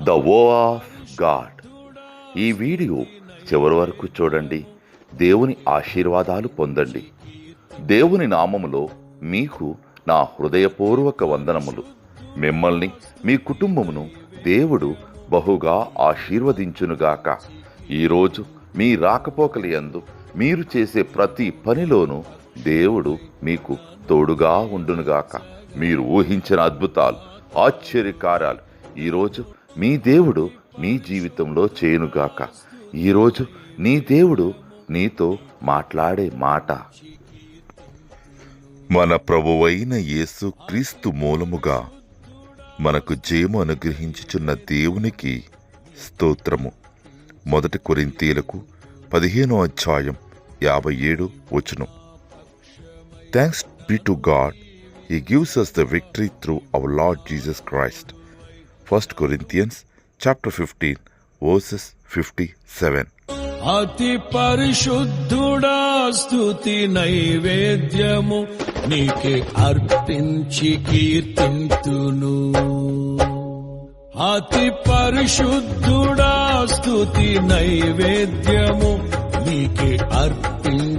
The వో of God. ఈ video చివరి వరకు చూడండి. దేవుని ఆశీర్వాదాలు పొందండి. దేవుని నామములో మీకు నా హృదయపూర్వక వందనములు. మిమ్మల్ని మీ కుటుంబమును దేవుడు బహుగా ఆశీర్వదించునుగాక. ఈరోజు మీ రాకపోకలి యందు మీరు చేసే ప్రతి పనిలోనూ దేవుడు మీకు తోడుగా ఉండునుగాక. మీరు ఊహించిన అద్భుతాలు, ఆశ్చర్యకార్యాలు ఈరోజు మీ దేవుడు నీ జీవితంలో చేయునుగాక. ఈరోజు నీ దేవుడు నీతో మాట్లాడే మాట. మన ప్రభువైన యేసు క్రీస్తు మూలముగా మనకు జయము అనుగ్రహించుచున్న దేవునికి స్తోత్రము. 1 కొరింథీయులకు 15:57 Thanks be to God. He gives us the victory through our Lord Jesus Christ. 1 Corinthians chapter 15 verses 57. అతి పరిశుద్ధుడా స్తుతి నైవేద్యము నీకే అర్పించి కీర్తింతును. అతి పరిశుద్ధుడా స్తుతి నైవేద్యము నీకే అర్పించి